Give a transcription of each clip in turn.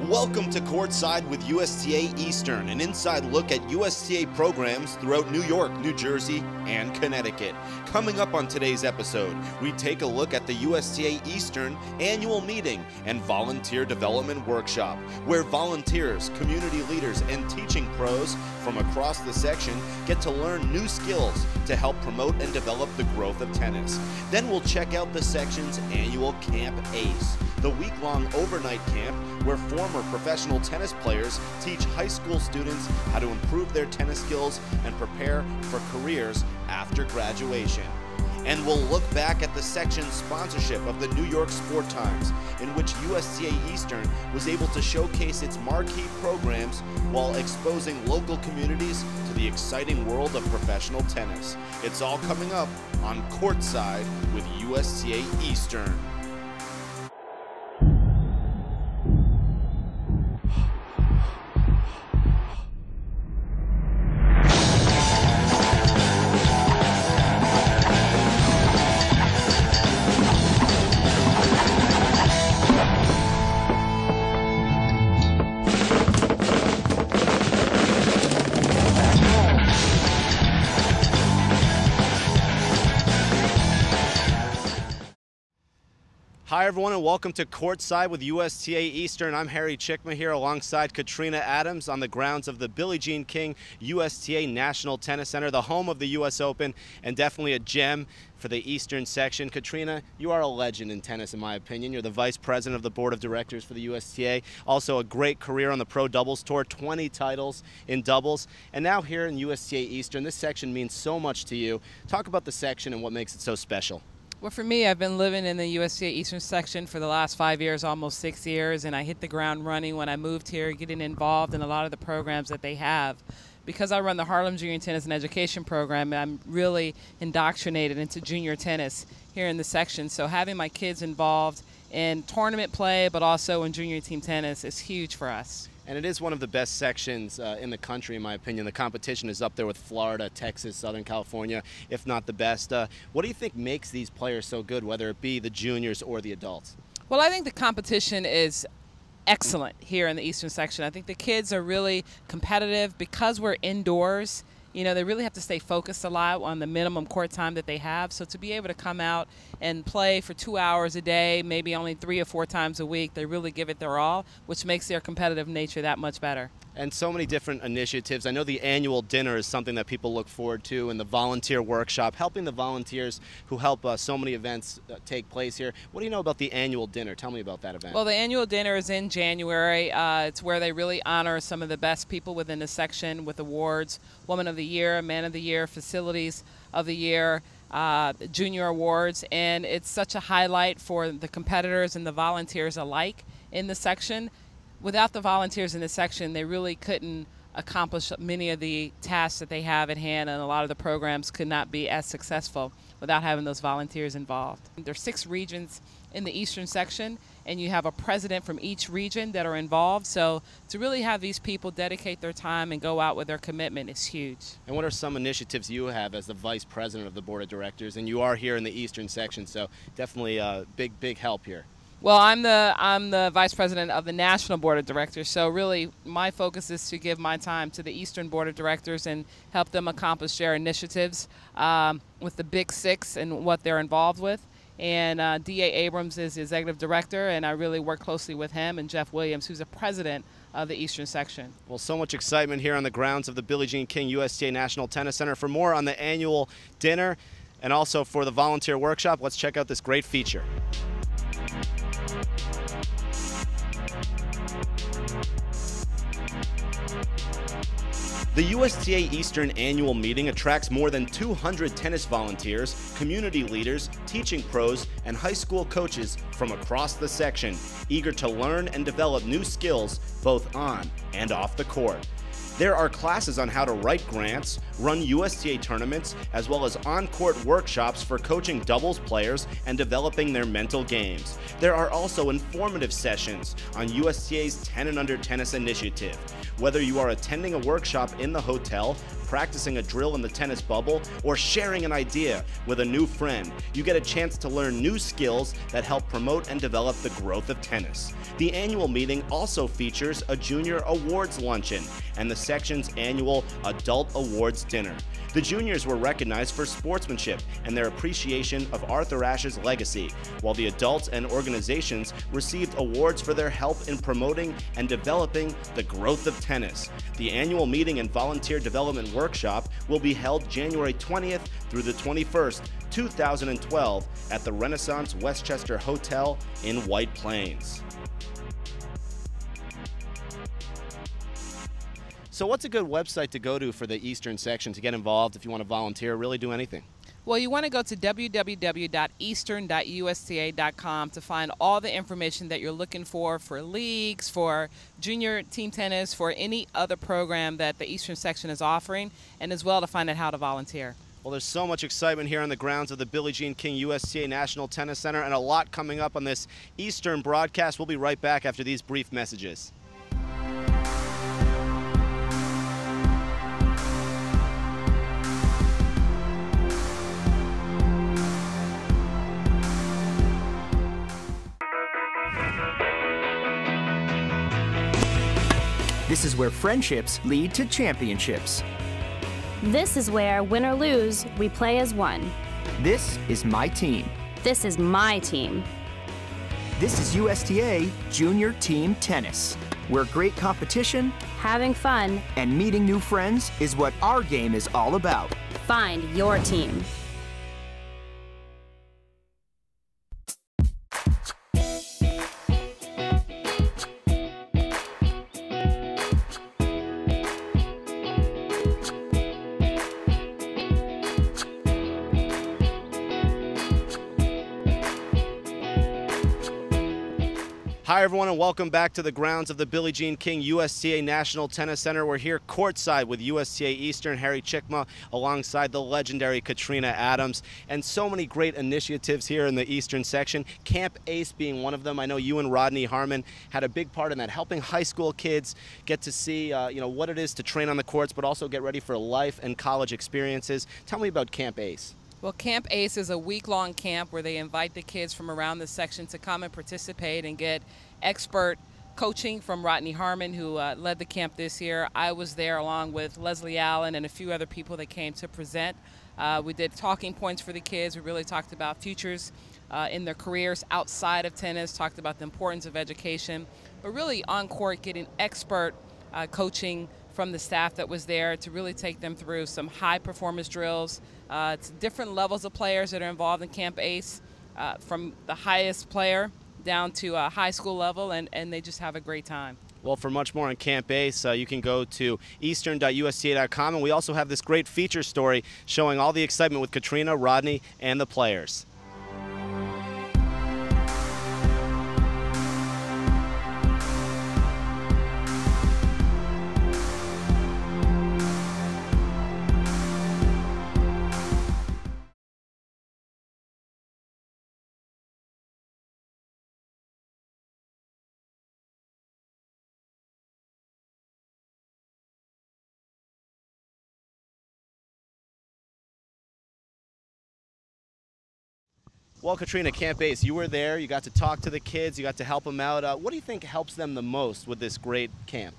Welcome to Courtside with USTA Eastern, an inside look at USTA programs throughout New York, New Jersey, and Connecticut. Coming up on today's episode, we take a look at the USTA Eastern annual meeting and volunteer development workshop, where volunteers, community leaders, and teaching pros from across the section get to learn new skills to help promote and develop the growth of tennis. Then we'll check out the section's annual Camp ACE, the week-long overnight camp where former professional tennis players teach high school students how to improve their tennis skills and prepare for careers after graduation. And we'll look back at the section's sponsorship of the New York Sport Times, in which USTA Eastern was able to showcase its marquee programs while exposing local communities to the exciting world of professional tennis. It's all coming up on Courtside with USTA Eastern. Hi everyone, and welcome to Courtside with USTA Eastern. I'm Harry Chickma here alongside Katrina Adams on the grounds of the Billie Jean King USTA National Tennis Center, the home of the US Open, and definitely a gem for the Eastern section. Katrina, you are a legend in tennis in my opinion. You're the vice president of the board of directors for the USTA. Also a great career on the Pro Doubles Tour, 20 titles in doubles. And now here in USTA Eastern, this section means so much to you. Talk about the section and what makes it so special. Well, for me, I've been living in the USTA Eastern section for the last 5 years, almost 6 years, and I hit the ground running when I moved here, getting involved in a lot of the programs that they have. Because I run the Harlem Junior Tennis and Education Program, I'm really indoctrinated into junior tennis here in the section. So having my kids involved in tournament play, but also in junior team tennis is huge for us. And it is one of the best sections in the country, in my opinion. The competition is up there with Florida, Texas, Southern California, if not the best. What do you think makes these players so good, whether it be the juniors or the adults? Well, I think the competition is excellent here in the Eastern section. I think the kids are really competitive because we're indoors. You know, they really have to stay focused a lot on the minimum court time that they have. So to be able to come out and play for 2 hours a day, maybe only 3 or 4 times a week, they really give it their all, which makes their competitive nature that much better. And so many different initiatives. I know the annual dinner is something that people look forward to, and the volunteer workshop, helping the volunteers who help so many events take place here. What do you know about the annual dinner? Tell me about that event. Well, the annual dinner is in January. It's where they really honor some of the best people within the section with awards, Woman of the Year, Man of the Year, Facilities of the Year, Junior Awards, and it's such a highlight for the competitors and the volunteers alike in the section. Without the volunteers in this section, they really couldn't accomplish many of the tasks that they have at hand, and a lot of the programs could not be as successful without having those volunteers involved. There are 6 regions in the Eastern section, and you have a president from each region that are involved. So to really have these people dedicate their time and go out with their commitment is huge. And what are some initiatives you have as the vice president of the board of directors? And you are here in the Eastern section, so definitely a big help here. Well, I'm the vice president of the National Board of Directors, so really my focus is to give my time to the Eastern Board of Directors and help them accomplish their initiatives with the Big Six and what they're involved with. And D.A. Abrams is the executive director, and I really work closely with him, and Jeff Williams, who's the president of the Eastern section. Well, so much excitement here on the grounds of the Billie Jean King USTA National Tennis Center. For more on the annual dinner and also for the volunteer workshop, let's check out this great feature. The USTA Eastern annual meeting attracts more than 200 tennis volunteers, community leaders, teaching pros, and high school coaches from across the section, eager to learn and develop new skills both on and off the court. There are classes on how to write grants, run USTA tournaments, as well as on-court workshops for coaching doubles players and developing their mental games. There are also informative sessions on USTA's 10 and Under Tennis Initiative. Whether you are attending a workshop in the hotel, practicing a drill in the tennis bubble, or sharing an idea with a new friend, you get a chance to learn new skills that help promote and develop the growth of tennis. The annual meeting also features a junior awards luncheon and the section's annual adult awards dinner. The juniors were recognized for sportsmanship and their appreciation of Arthur Ashe's legacy, while the adults and organizations received awards for their help in promoting and developing the growth of tennis. The annual meeting and volunteer development workshop will be held January 20th through the 21st, 2012 at the Renaissance Westchester Hotel in White Plains. So what's a good website to go to for the Eastern section to get involved if you want to volunteer, really do anything? Well, you want to go to www.eastern.usta.com to find all the information that you're looking for leagues, for junior team tennis, for any other program that the Eastern section is offering, and as well to find out how to volunteer. Well, there's so much excitement here on the grounds of the Billie Jean King USTA National Tennis Center and a lot coming up on this Eastern broadcast. We'll be right back after these brief messages. This is where friendships lead to championships. This is where, win or lose, we play as one. This is my team. This is my team. This is USTA Junior Team Tennis, where great competition, Having fun, and meeting new friends is what our game is all about. find your team. Hi everyone and welcome back to the grounds of the Billie Jean King USTA National Tennis Center. We're here courtside with USTA Eastern Harry Chikma alongside the legendary Katrina Adams, and so many great initiatives here in the Eastern section, Camp Ace being one of them. I know you and Rodney Harmon had a big part in that, helping high school kids get to see what it is to train on the courts, but also get ready for life and college experiences. Tell me about Camp Ace. Well, Camp Ace is a week-long camp where they invite the kids from around the section to come and participate and get expert coaching from Rodney Harmon, who led the camp this year. I was there along with Leslie Allen and a few other people that came to present. We did talking points for the kids. We really talked about futures in their careers outside of tennis, talked about the importance of education, but really on court getting expert coaching from the staff that was there to really take them through some high performance drills. It's different levels of players that are involved in Camp Ace, from the highest player down to a high school level, and they just have a great time. Well, for much more on Camp Ace, you can go to eastern.usta.com, and we also have this great feature story showing all the excitement with Katrina, Rodney, and the players. Well, Katrina, Camp Ace, you were there, you got to talk to the kids, you got to help them out. What do you think helps them the most with this great camp?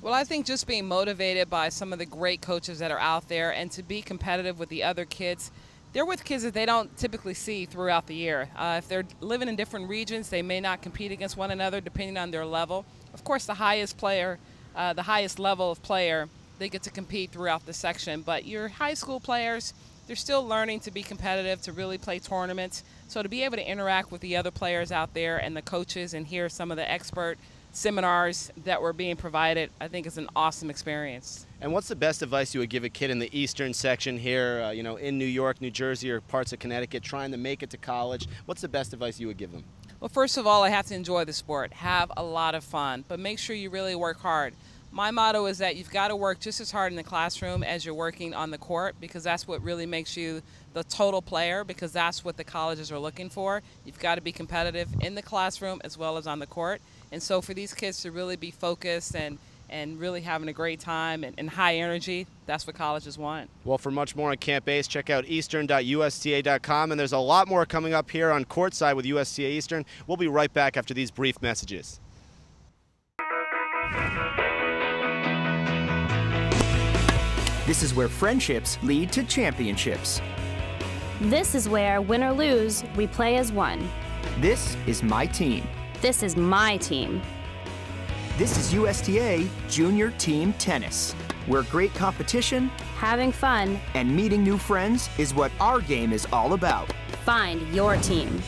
Well, I think just being motivated by some of the great coaches that are out there and to be competitive with the other kids. They're with kids that they don't typically see throughout the year. If they're living in different regions, they may not compete against one another depending on their level. Of course, the highest player, the highest level of player, they get to compete throughout the section. But your high school players, they're still learning to be competitive, to really play tournaments. So to be able to interact with the other players out there and the coaches and hear some of the expert seminars that were being provided, I think is an awesome experience. And what's the best advice you would give a kid in the Eastern section here, in New York, New Jersey, or parts of Connecticut, trying to make it to college? What's the best advice you would give them? Well, first of all, I have to enjoy the sport, have a lot of fun, but make sure you really work hard. My motto is that you've got to work just as hard in the classroom as you're working on the court, because that's what really makes you the total player, because that's what the colleges are looking for. You've got to be competitive in the classroom as well as on the court. And so for these kids to really be focused and really having a great time and high energy, that's what colleges want. Well, for much more on Camp Ace, check out eastern.usta.com. And there's a lot more coming up here on Courtside with USTA Eastern. We'll be right back after these brief messages. This is where friendships lead to championships. This is where, win or lose, we play as one. This is my team. This is my team. This is USTA Junior Team Tennis, where great competition, Having fun, and meeting new friends is what our game is all about. find your team.